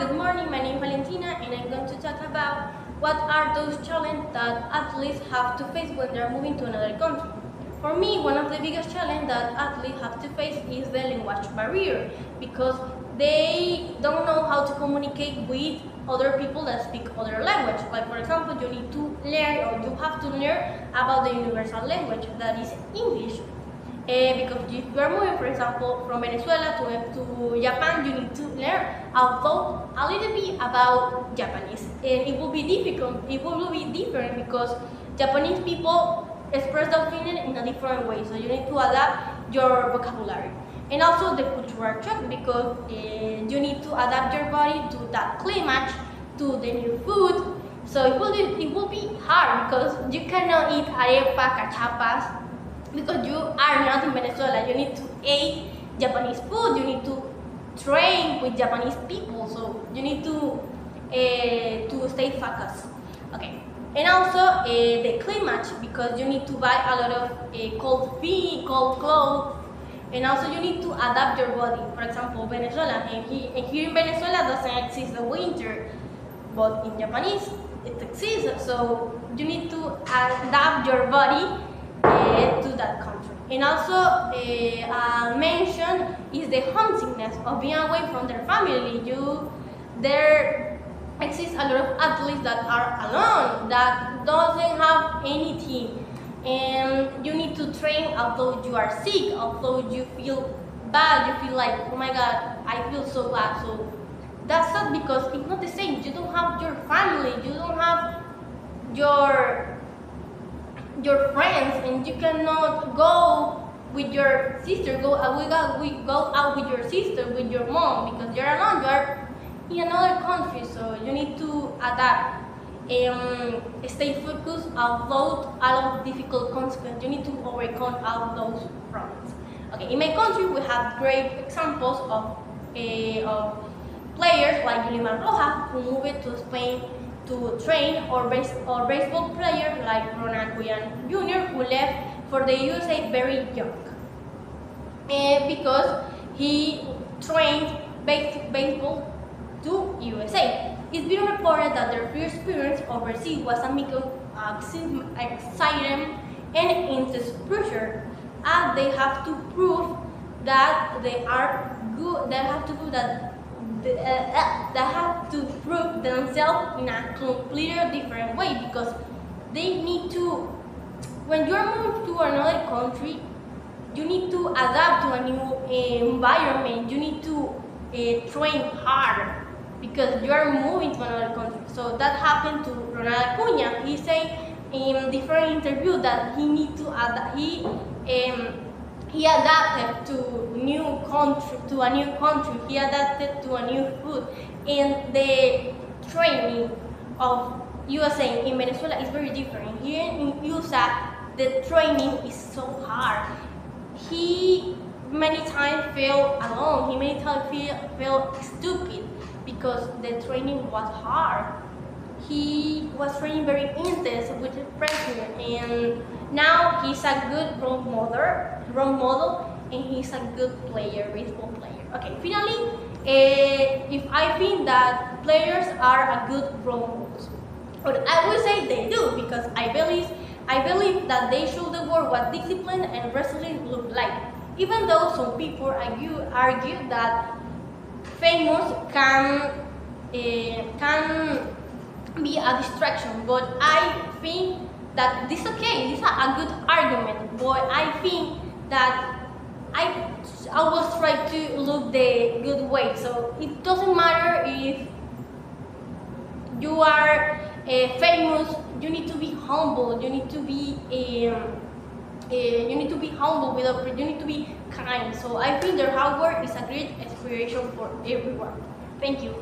good morning. My name is Valentina and I'm going to talk about what are those challenges that athletes have to face when they're moving to another country. For me, one of the biggest challenges that athletes have to face is the language barrier because they don't know how to communicate with other people that speak other language. Like for example, you need to learn or you have to learn about the universal language that is English. Because if you are moving, for example, from Venezuela to Japan, you need to learn a little bit about Japanese. And it will be difficult, it will be different because Japanese people express their feeling in a different way. So you need to adapt your vocabulary. And also the cultural shock because you need to adapt your body to that climate, to the new food. So it will be hard because you cannot eat arepa, cachapas, because you are not in Venezuela. You need to eat Japanese food, you need to train with Japanese people, so you need to stay focused. Okay. And also the climate, because you need to buy a lot of cold feet, cold clothes, and also you need to adapt your body. For example, Venezuela, and here in Venezuela doesn't exist the winter, but in Japanese it exists, so you need to adapt your body to that country. And also mention is the homesickness of being away from their family. There exists a lot of athletes that are alone, that doesn't have any team, and you need to train although you are sick, although you feel bad, you feel like, oh my god, I feel so bad. So that's not because it's not the same. You don't have your family, you don't have your friends, and you cannot go with your sister, go out with your sister, with your mom, because you're alone, you're in another country, so you need to adapt and stay focused, although all of difficult consequences. You need to overcome all those problems. Okay, in my country we have great examples of players like Yulimar Rojas, who moved to Spain to train, or baseball player like Ronald Guyan Jr., who left for the USA very young, because he trained baseball to USA. It's been reported that their first experience overseas was a mix of excitement and intense pressure, as they have to prove that they are good. They have to prove that they have to prove themselves in a completely different way, because they need to, when you're moving to another country, you need to adapt to a new environment. You need to train hard because you are moving to another country. So that happened to Ronald Acuña. He said in different interviews that he need to adapt. He adapted to a new country. He adapted to a new food, and the training of USA in Venezuela is very different. Here in USA, the training is so hard. He many times felt alone. He many times felt stupid because the training was hard. He was training very intense with the president, and now he's a good role model, and he's a good player, baseball player. Okay, finally, if I think that players are a good role models, but I would say they do, because I believe that they show the world what discipline and resilience look like. Even though some people argue that famous can be a distraction, but I think that this is okay. This is a good argument, but I think that I always try to look the good way. So it doesn't matter if you are famous. You need to be humble. You need to be humble you need to be kind. So I think their hard work is a great inspiration for everyone. Thank you.